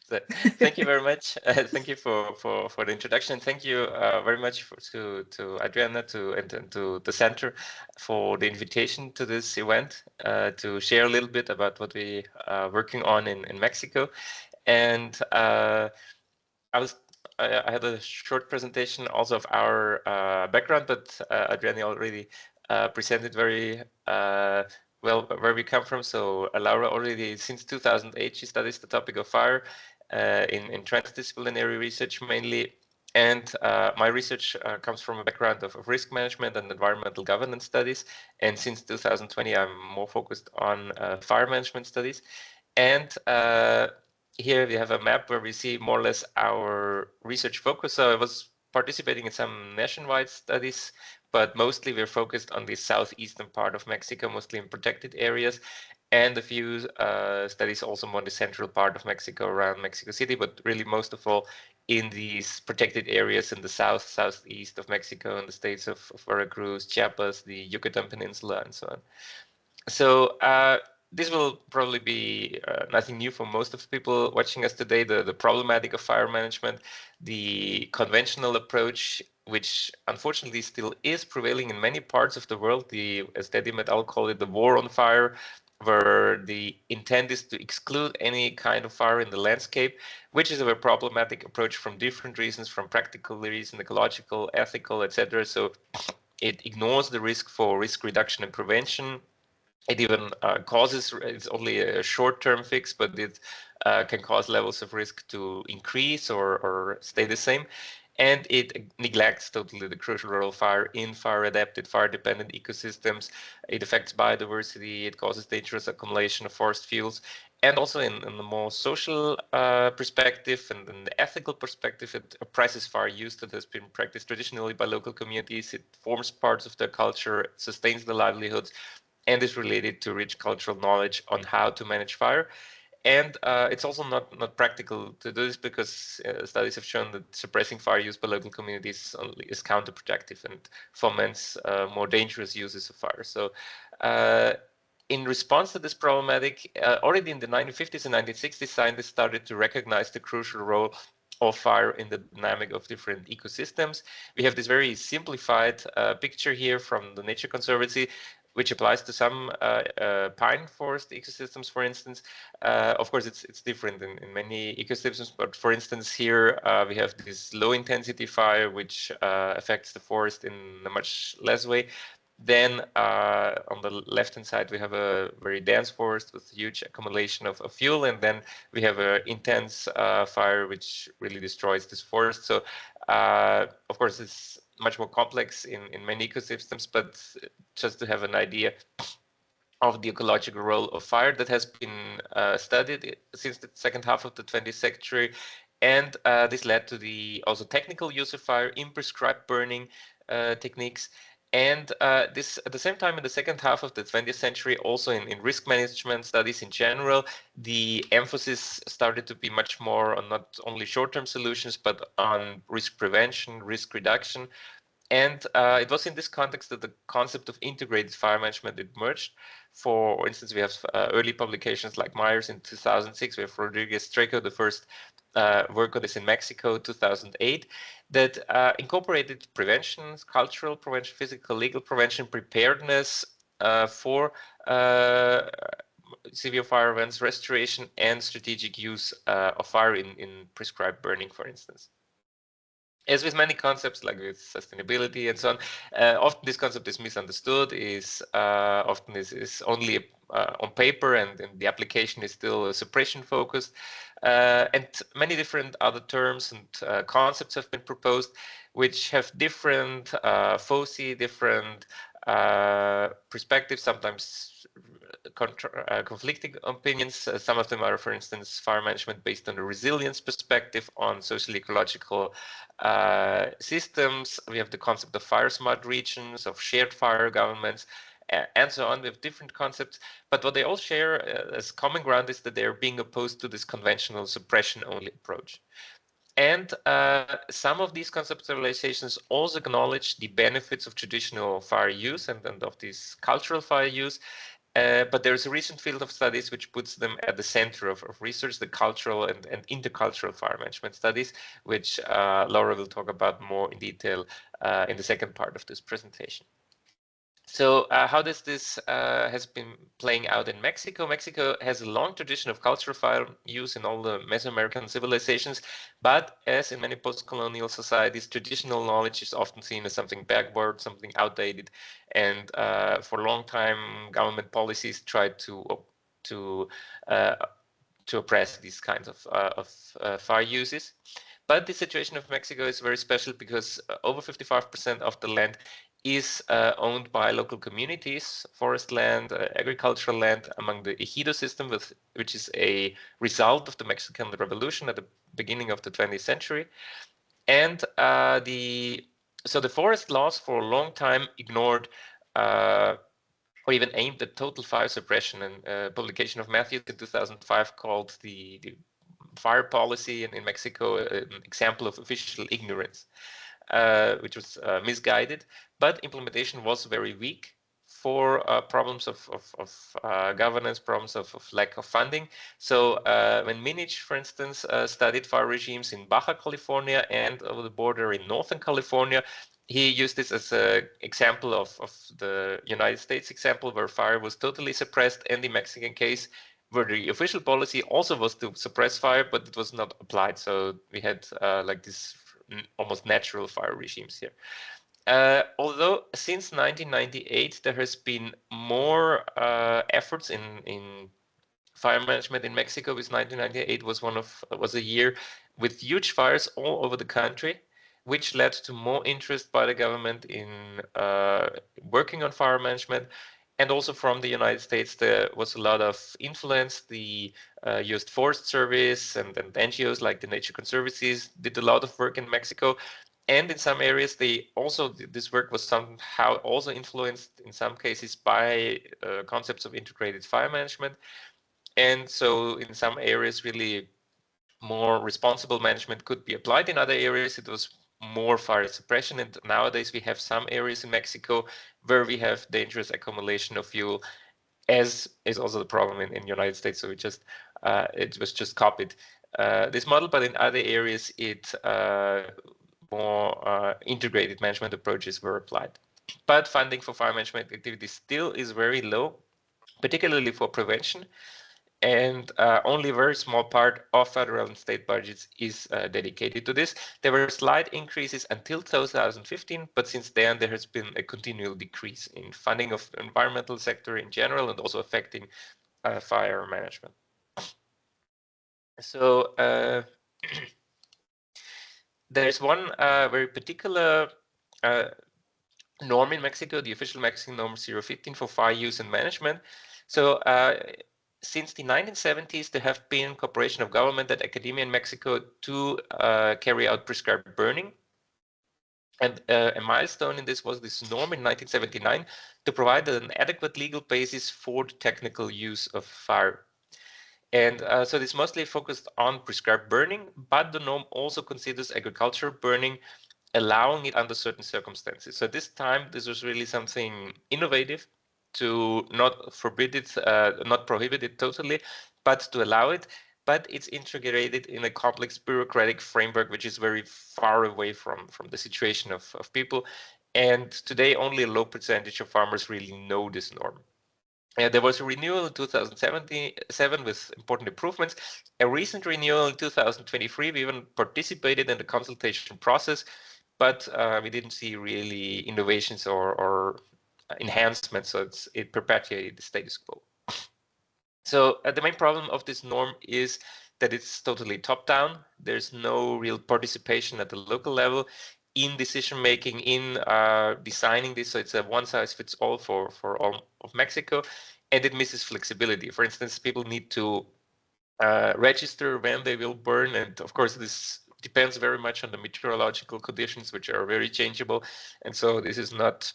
So, thank you very much. Thank you for the introduction. Thank you very much to Adriana and to the center for the invitation to this event to share a little bit about what we are working on in Mexico. And I had a short presentation also of our background, but Adriana already presented very well where we come from. So Laura already, since 2008, she studies the topic of fire in transdisciplinary research mainly. And my research comes from a background of risk management and environmental governance studies. And since 2020, I'm more focused on fire management studies. And here we have a map where we see more or less our research focus. So I was participating in some nationwide studies, but mostly we're focused on the southeastern part of Mexico, mostly in protected areas, and a few studies also more in the central part of Mexico, around Mexico City, but really most of all in these protected areas in the southeast of Mexico, in the states of Veracruz, Chiapas, the Yucatan Peninsula, and so on. So this will probably be nothing new for most of the people watching us today, the problematic of fire management, the conventional approach, which unfortunately still is prevailing in many parts of the world, as Teddy Medal called it, the war on fire, where the intent is to exclude any kind of fire in the landscape, which is a very problematic approach from different reasons, from practical reasons, ecological, ethical, etc. So it ignores the risk for risk reduction and prevention. It even causes, it's only a short-term fix, but it can cause levels of risk to increase or stay the same. And it neglects totally the crucial role of fire in fire-adapted, fire-dependent ecosystems. It affects biodiversity, it causes dangerous accumulation of forest fuels. And also in the more social perspective and in the ethical perspective, it oppresses fire use that has been practiced traditionally by local communities. It forms parts of their culture, it sustains the livelihoods, and is related to rich cultural knowledge on how to manage fire. And it's also not practical to do this because studies have shown that suppressing fire use by local communities only is counterproductive and foments more dangerous uses of fire. So in response to this problematic, already in the 1950s and 1960s, scientists started to recognize the crucial role of fire in the dynamic of different ecosystems. We have this very simplified picture here from the Nature Conservancy, which applies to some pine forest ecosystems, for instance. Of course, it's different in many ecosystems, but for instance, here we have this low intensity fire, which affects the forest in a much less way. Then on the left-hand side, we have a very dense forest with huge accumulation of fuel. And then we have an intense fire, which really destroys this forest. So of course, it's much more complex in many ecosystems, but just to have an idea of the ecological role of fire that has been studied since the second half of the 20th century. And this led to the also technical use of fire in prescribed burning techniques. And this, at the same time, in the second half of the 20th century, also in risk management studies in general, the emphasis started to be much more on not only short-term solutions, but on risk prevention, risk reduction. And it was in this context that the concept of integrated fire management emerged. For instance, we have early publications like Myers in 2006. We have Rodriguez Trejo, the first work on this in Mexico, 2008, that incorporated prevention, cultural prevention, physical, legal prevention, preparedness for severe fire events, restoration, and strategic use of fire in prescribed burning, for instance. As with many concepts, like with sustainability and so on, often this concept is misunderstood, often is only on paper, and the application is still suppression focused. And many different other terms and concepts have been proposed, which have different foci, different perspectives, sometimes conflicting opinions. Some of them are, for instance, fire management based on a resilience perspective, on social ecological systems. We have the concept of fire smart regions, of shared fire governments, and so on. We have different concepts, but what they all share as common ground is that they're being opposed to this conventional suppression only approach. And some of these conceptualizations also acknowledge the benefits of traditional fire use and of this cultural fire use. But there's a recent field of studies which puts them at the center of research, the cultural and intercultural fire management studies, which Laura will talk about more in detail in the second part of this presentation. So how does this has been playing out in Mexico? Mexico has a long tradition of cultural fire use in all the Mesoamerican civilizations, but as in many post-colonial societies, traditional knowledge is often seen as something backward, something outdated, and for a long time, government policies tried to uh, to oppress these kinds of fire uses. But the situation of Mexico is very special because over 55% of the land is owned by local communities, forest land, agricultural land among the ejido system, which is a result of the Mexican Revolution at the beginning of the 20th century. And so the forest laws for a long time ignored or even aimed at total fire suppression. And publication of Matthews in 2005 called the fire policy in Mexico an example of official ignorance, which was misguided, but implementation was very weak for problems of governance, problems of lack of funding. So when Minich, for instance, studied fire regimes in Baja California and over the border in Northern California, he used this as an example of the United States example where fire was totally suppressed, and the Mexican case where the official policy also was to suppress fire, but it was not applied. So we had like this almost natural fire regimes here. Although since 1998 there has been more efforts in fire management in Mexico, with 1998 was a year with huge fires all over the country, which led to more interest by the government in working on fire management. And also from the United States, there was a lot of influence. The US Forest Service and NGOs like the Nature Conservancies did a lot of work in Mexico. And in some areas, this work was somehow also influenced in some cases by concepts of integrated fire management. And so in some areas, really more responsible management could be applied. In other areas, it was more fire suppression. And nowadays we have some areas in Mexico where we have dangerous accumulation of fuel, as is also the problem in the United States. So it was just copied this model, but in other areas it more integrated management approaches were applied. But funding for fire management activities still is very low, particularly for prevention. And only a very small part of federal and state budgets is dedicated to this. There were slight increases until 2015, but since then there has been a continual decrease in funding of the environmental sector in general and also affecting fire management. So there's one very particular norm in Mexico, the official Mexican norm 015 for fire use and management. So since the 1970s, there have been cooperation of government and academia in Mexico to carry out prescribed burning. And a milestone in this was this norm in 1979 to provide an adequate legal basis for the technical use of fire. And so this mostly focused on prescribed burning, but the norm also considers agricultural burning, allowing it under certain circumstances. So this time, this was really something innovative to not forbid it, not prohibit it totally, but to allow it. But it's integrated in a complex bureaucratic framework, which is very far away from the situation of people. And today, only a low percentage of farmers really know this norm. There was a renewal in 2007 with important improvements. A recent renewal in 2023, we even participated in the consultation process, but we didn't see really innovations or enhancements, so it perpetuated the status quo. So the main problem of this norm is that it's totally top-down. There's no real participation at the local level in decision making, in designing this. So it's a one-size-fits-all for all of Mexico, and it misses flexibility. For instance, people need to register when they will burn, and of course this depends very much on the meteorological conditions, which are very changeable, and so this is not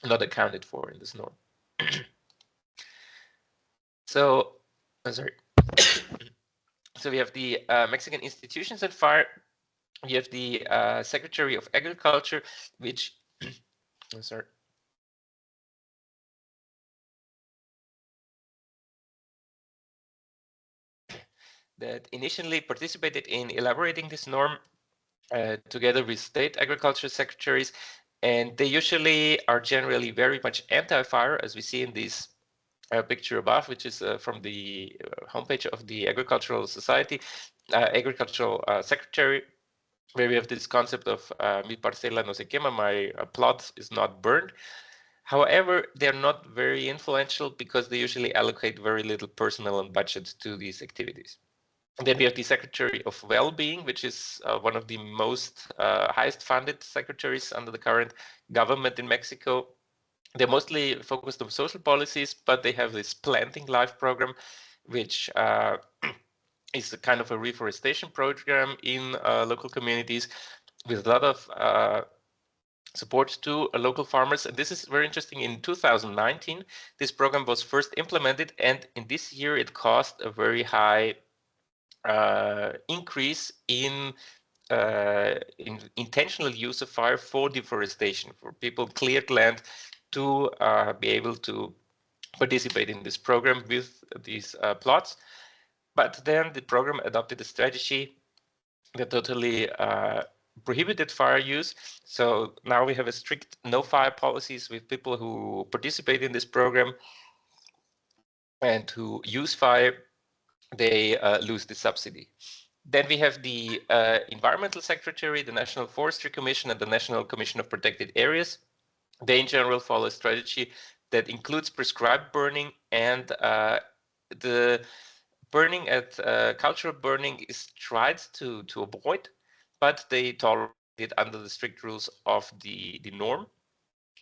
accounted for in this norm. So, sorry. So we have the Mexican institutions at fire. We have the Secretary of Agriculture, which, sorry. that initially participated in elaborating this norm together with state agriculture secretaries, and they usually are generally very much anti-fire, as we see in this picture above, which is from the homepage of the Agricultural Society, Agricultural Secretary, where we have this concept of mi parcela no se quema, my plot is not burned. However, they're not very influential because they usually allocate very little personnel and budget to these activities. And then we have the Secretary of Well-being, which is one of the most highest funded secretaries under the current government in Mexico. They're mostly focused on social policies, but they have this planting life program, which is a kind of a reforestation program in local communities with a lot of support to local farmers. And this is very interesting. In 2019, this program was first implemented, and in this year it caused a very high increase in intentional use of fire for deforestation, for people cleared land to be able to participate in this program with these plots. But then the program adopted a strategy that totally prohibited fire use. So now we have a strict no fire policies with people who participate in this program and who use fire, they lose the subsidy. Then we have the Environmental Secretary, the National Forestry Commission, and the National Commission of Protected Areas. They in general follow a strategy that includes prescribed burning, and the burning at cultural burning is tried to avoid, but they tolerate it under the strict rules of the norm.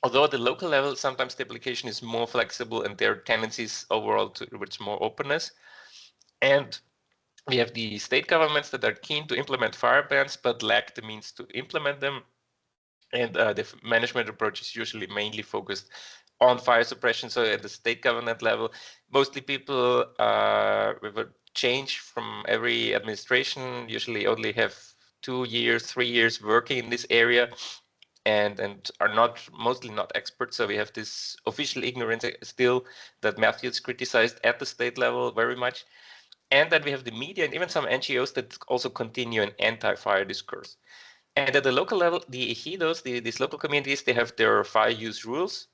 Although at the local level, sometimes the application is more flexible and there are tendencies overall towards more openness. And we have the state governments that are keen to implement fire bans, but lack the means to implement them. And the management approach is usually mainly focused on fire suppression. So at the state government level, mostly people with a change from every administration usually only have 2 years, 3 years working in this area, and are mostly not experts. So we have this official ignorance still that Matthews criticized at the state level very much. And then we have the media and even some NGOs that also continue an anti-fire discourse. And at the local level, the ejidos, these local communities, they have their fire use rules.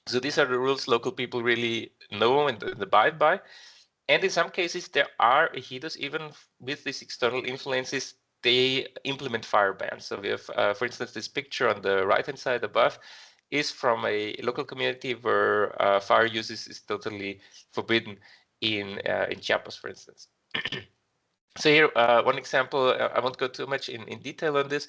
So these are the rules local people really know and abide by. And in some cases, there are ejidos, even with these external influences, they implement fire bans. So we have, for instance, this picture on the right-hand side above is from a local community where fire use is totally forbidden in Chiapas, for instance. So here, one example, I won't go too much in detail on this,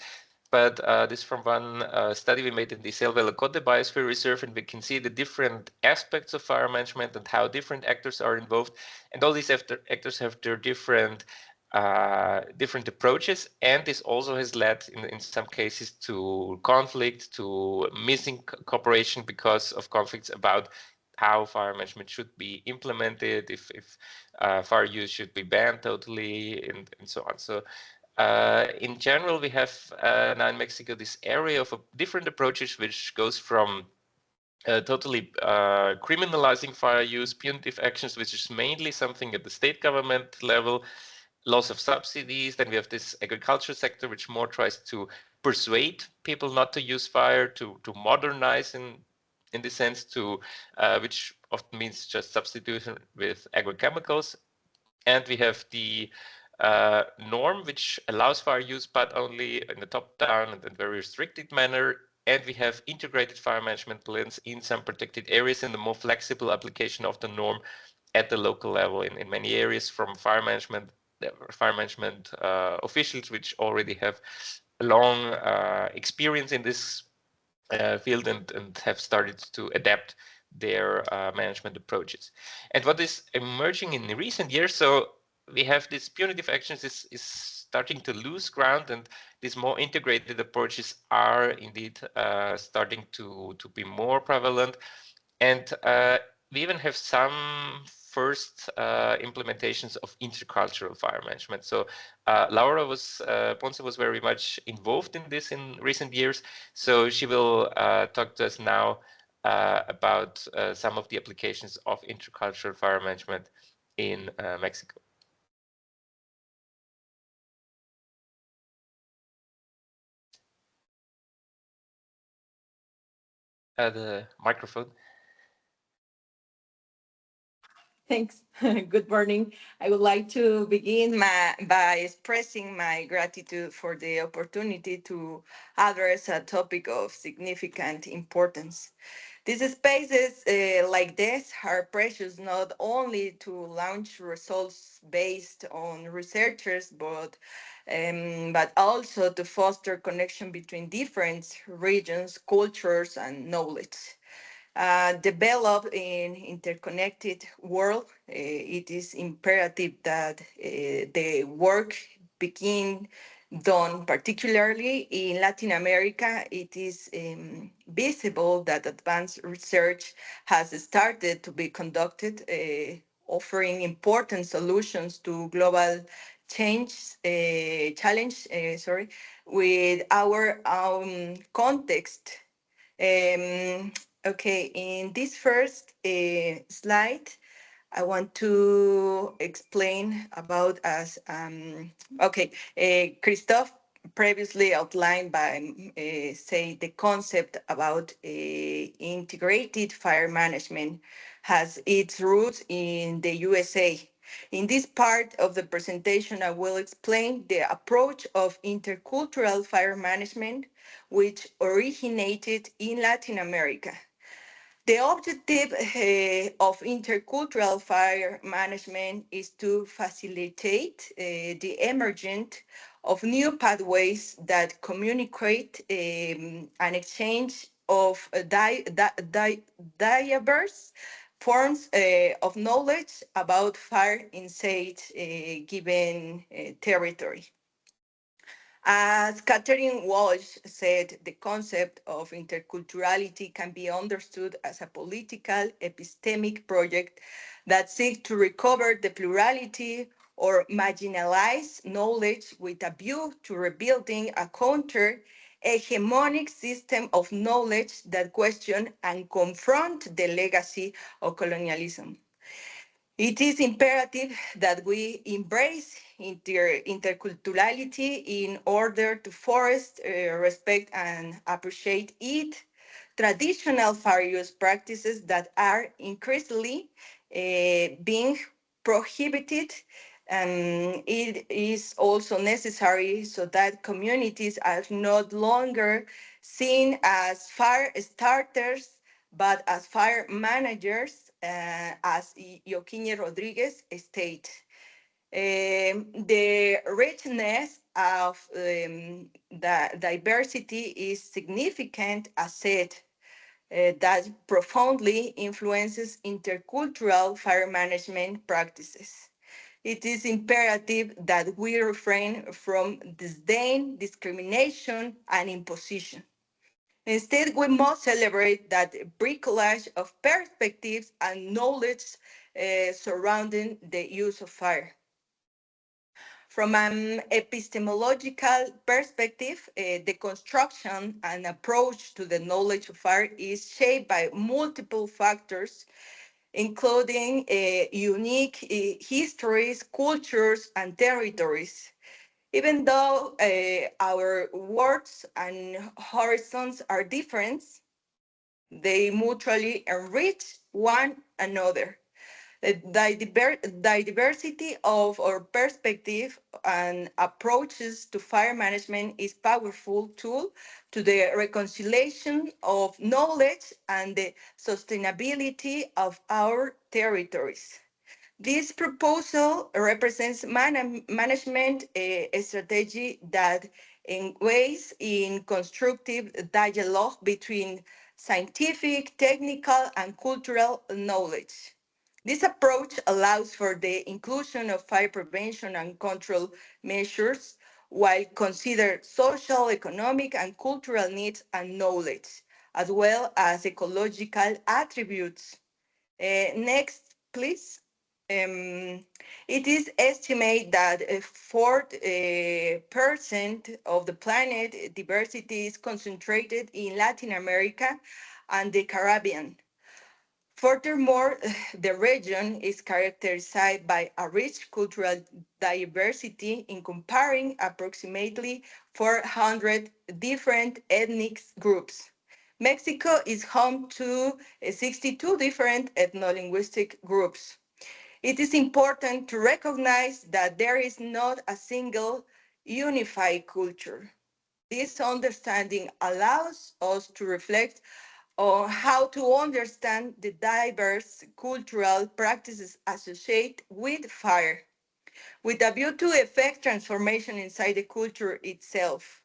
but this is from one study we made in the Selva Lacote Biosphere Reserve, and we can see the different aspects of fire management and how different actors are involved. And all these actors have their different approaches, and this also has led in some cases to conflict, to missing cooperation because of conflicts about how fire management should be implemented, if fire use should be banned totally, and so on. So in general, we have now in Mexico this area of different approaches, which goes from totally criminalizing fire use, punitive actions, which is mainly something at the state government level, loss of subsidies. Then we have this agriculture sector, which more tries to persuade people not to use fire, to modernize in the sense to which often means just substitution with agrochemicals. And we have the norm, which allows fire use, but only in the top-down and very restricted manner. And we have integrated fire management plans in some protected areas and the more flexible application of the norm at the local level in many areas, from fire management officials, which already have a long experience in this field and have started to adapt their management approaches. And what is emerging in the recent years, so we have these punitive actions is starting to lose ground, and these more integrated approaches are indeed starting to be more prevalent. And we even have some first implementations of intercultural fire management. So Ponce was very much involved in this in recent years. So she will talk to us now about some of the applications of intercultural fire management in Mexico. the microphone. Thanks. Good morning. I would like to begin by expressing my gratitude for the opportunity to address a topic of significant importance. These spaces like this are precious not only to launch results based on researchers, but also to foster connection between different regions, cultures, and knowledge. Developed in interconnected world, it is imperative that the work begin done, particularly in Latin America. It is visible that advanced research has started to be conducted, offering important solutions to global challenge, with our context. um, okay, in this first slide, I want to explain about us. Christoph previously outlined by say the concept about integrated fire management has its roots in the USA. In this part of the presentation, I will explain the approach of intercultural fire management, which originated in Latin America. The objective of intercultural fire management is to facilitate the emergence of new pathways that communicate an exchange of diverse forms of knowledge about fire inside a given territory. As Catherine Walsh said, the concept of interculturality can be understood as a political epistemic project that seeks to recover the plurality or marginalized knowledge with a view to rebuilding a counter hegemonic system of knowledge that question and confront the legacy of colonialism. It is imperative that we embrace interculturality in order to foster, respect, and appreciate it. Traditional various practices that are increasingly being prohibited. It is also necessary so that communities are not longer seen as fire starters but as fire managers, as Joaquín Rodriguez stated. The richness of the diversity is significant asset that profoundly influences intercultural fire management practices. It is imperative that we refrain from disdain, discrimination, and imposition. Instead, we must celebrate that bricolage of perspectives and knowledge surrounding the use of fire. From an epistemological perspective, the construction and approach to the knowledge of fire is shaped by multiple factors, including unique histories, cultures, and territories. Even though our worlds and horizons are different, they mutually enrich one another. The diversity of our perspective and approaches to fire management is powerful tool to the reconciliation of knowledge and the sustainability of our territories. This proposal represents management strategy that engages in constructive dialogue between scientific, technical, and cultural knowledge. This approach allows for the inclusion of fire prevention and control measures while consider social, economic, and cultural needs and knowledge, as well as ecological attributes. Next, please. It is estimated that 4% of the planet diversity is concentrated in Latin America and the Caribbean. Furthermore, the region is characterized by a rich cultural diversity in comparing approximately 400 different ethnic groups, Mexico is home to 62 different ethno-linguistic groups. It is important to recognize that there is not a single unified culture. This understanding allows us to reflect on how to understand the diverse cultural practices associated with fire, with a view to effect transformation inside the culture itself.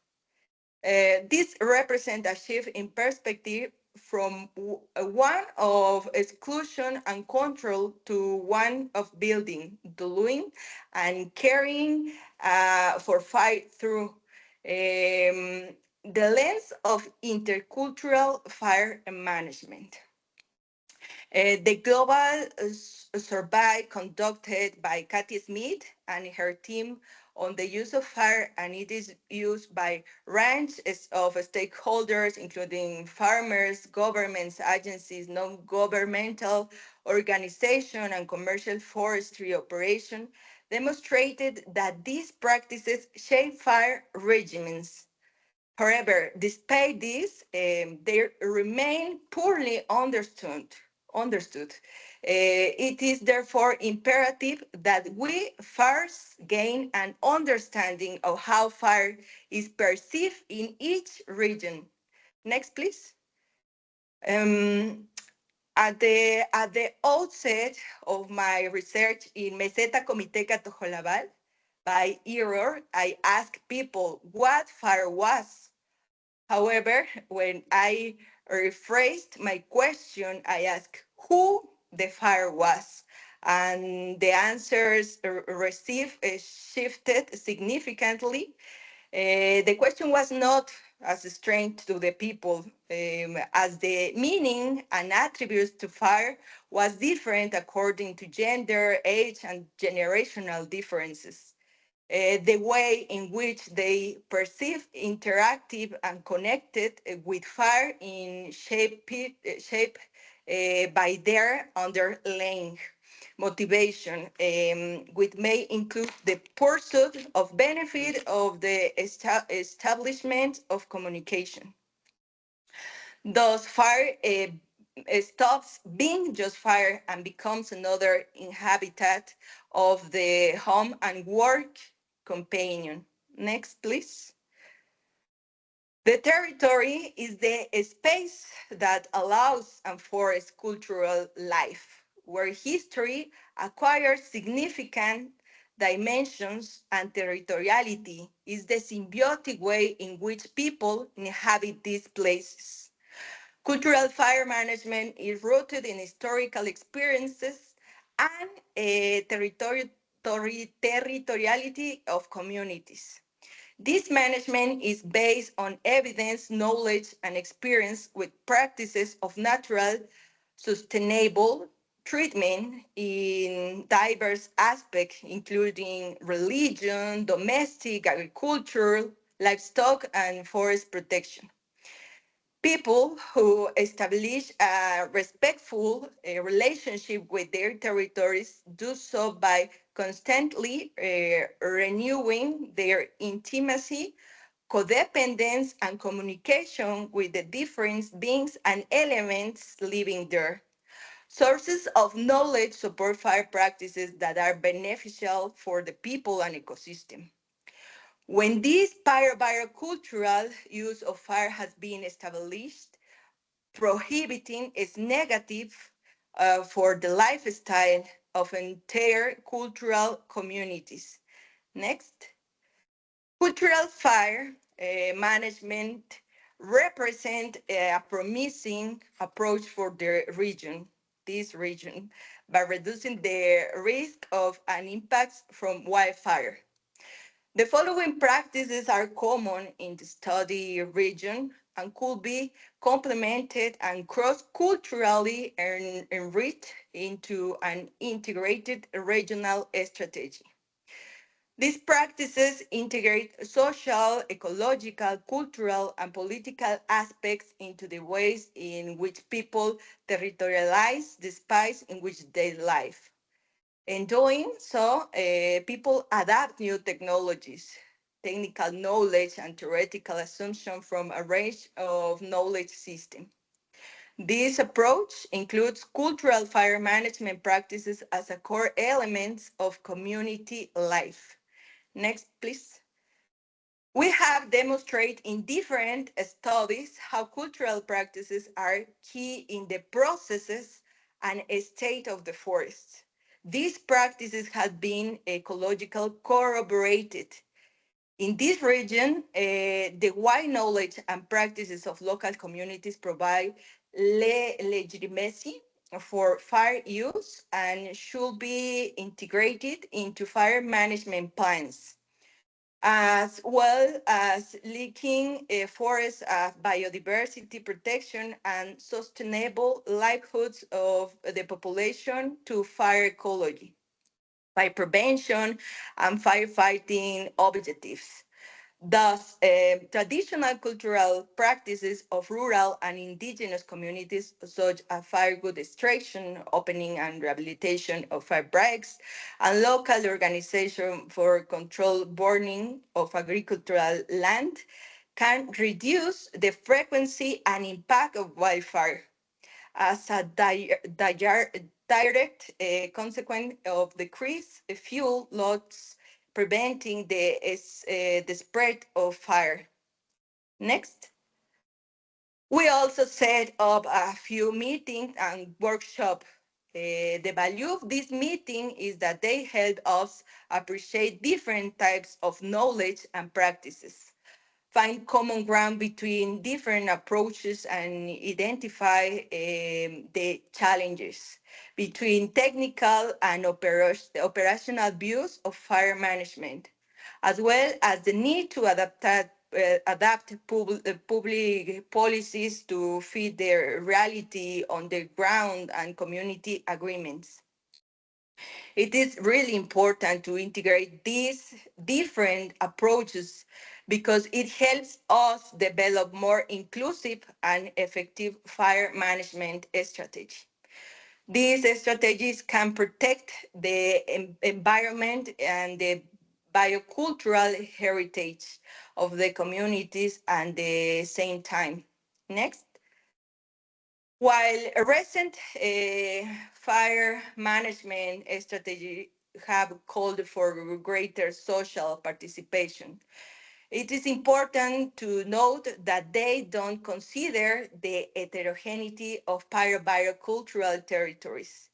This represents a shift in perspective from one of exclusion and control to one of building, doing, and caring for fight through the lens of intercultural fire management. The global survey conducted by Kathy Smith and her team on the use of fire, and it is used by ranges of stakeholders, including farmers, governments, agencies, non-governmental organizations, and commercial forestry operation, demonstrated that these practices shape fire regimens. However, despite this, they remain poorly understood. It is therefore imperative that we first gain an understanding of how fire is perceived in each region. Next, please. Um, at the outset of my research in Meseta Comiteca Tojolabal, by error, I asked people what fire was. However, when I rephrased my question, I asked who the fire was, and the answers received shifted significantly. The question was not as strange to the people, as the meaning and attributes to fire was different according to gender, age, and generational differences. The way in which they perceive interactive and connected with fire in shape by their underlying motivation, which may include the pursuit of benefit of the establishment of communication. Thus, fire stops being just fire and becomes another inhabitant of the home and work companion. Next, please. The territory is the space that allows and fosters cultural life, where history acquires significant dimensions, and territoriality is the symbiotic way in which people inhabit these places. Cultural fire management is rooted in historical experiences and territoriality of communities. This management is based on evidence, knowledge, and experience with practices of natural, sustainable treatment in diverse aspects, including religion, domestic, agriculture, livestock, and forest protection. People who establish a respectful relationship with their territories do so by constantly renewing their intimacy, codependence, and communication with the different beings and elements living there. Sources of knowledge support fire practices that are beneficial for the people and ecosystem. When this pyrocultural use of fire has been established, prohibiting is negative for the lifestyle of entire cultural communities. Next, cultural fire management represent a promising approach for this region, by reducing the risk of an impact from wildfire. The following practices are common in the study region and could be complemented and cross-culturally enriched into an integrated regional strategy. These practices integrate social, ecological, cultural, and political aspects into the ways in which people territorialize the space in which they live. In doing so, people adapt new technologies. technical knowledge and theoretical assumption from a range of knowledge systems. This approach includes cultural fire management practices as a core element of community life. Next, please. We have demonstrated in different studies how cultural practices are key in the processes and state of the forest. These practices have been ecological corroborated. In this region, the wide knowledge and practices of local communities provide legitimacy for fire use and should be integrated into fire management plans, as well as linking forests biodiversity protection and sustainable livelihoods of the population to fire ecology by prevention and firefighting objectives. Thus, traditional cultural practices of rural and indigenous communities, such as firewood extraction, opening and rehabilitation of fire breaks, and local organization for controlled burning of agricultural land, can reduce the frequency and impact of wildfire as a direct consequence of decreased fuel loads, preventing the spread of fire. Next. We also set up a few meetings and workshops. The value of this meeting is that they help us appreciate different types of knowledge and practices, find common ground between different approaches, and identify the challenges between technical and operational views of fire management, as well as the need to adapt public policies to fit their reality on the ground and community agreements. It is really important to integrate these different approaches because it helps us develop more inclusive and effective fire management strategy. These strategies can protect the environment and the biocultural heritage of the communities at the same time. Next. While a recent fire management strategy have called for greater social participation, it is important to note that they don't consider the heterogeneity of biocultural territories.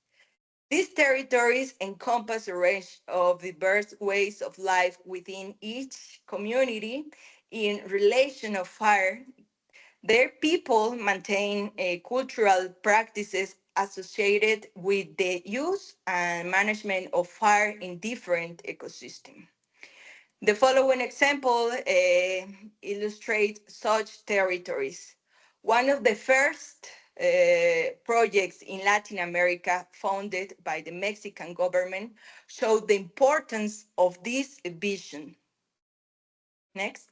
These territories encompass a range of diverse ways of life within each community in relation of fire. Their people maintain cultural practices associated with the use and management of fire in different ecosystems. The following example illustrates such territories. One of the first projects in Latin America funded by the Mexican government showed the importance of this vision. Next.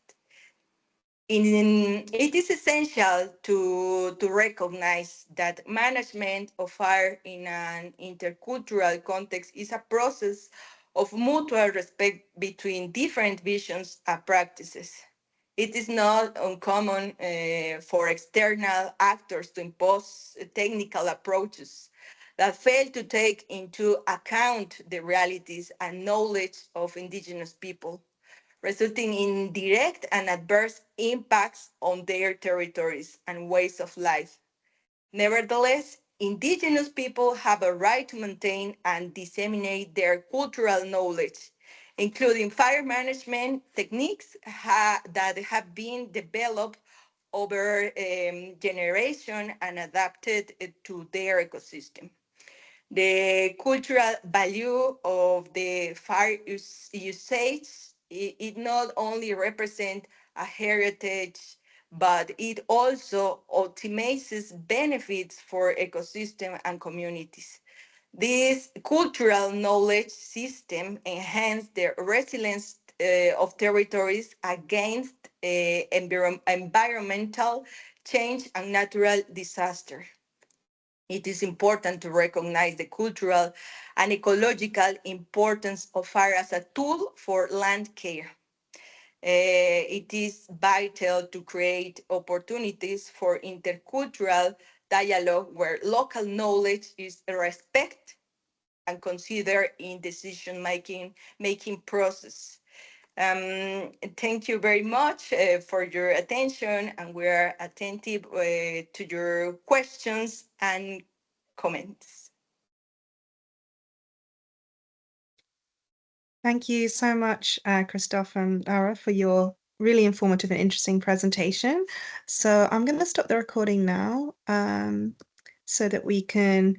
It is essential to recognize that management of fire in an intercultural context is a process of mutual respect between different visions and practices. It is not uncommon for external actors to impose technical approaches that fail to take into account the realities and knowledge of indigenous people, resulting in direct and adverse impacts on their territories and ways of life. Nevertheless, indigenous people have a right to maintain and disseminate their cultural knowledge, including fire management techniques that have been developed over generation and adapted to their ecosystem. The cultural value of the fire usage, it not only represents a heritage, but it also optimizes benefits for ecosystem and communities. This cultural knowledge system enhance the resilience of territories against environmental change and natural disaster. It is important to recognize the cultural and ecological importance of fire as a tool for land care. It is vital to create opportunities for intercultural dialogue where local knowledge is respected and considered in decision making process. Thank you very much for your attention, and we are attentive to your questions and comments. Thank you so much, Christoph and Laura, for your really informative and interesting presentation. So I'm going to stop the recording now so that we can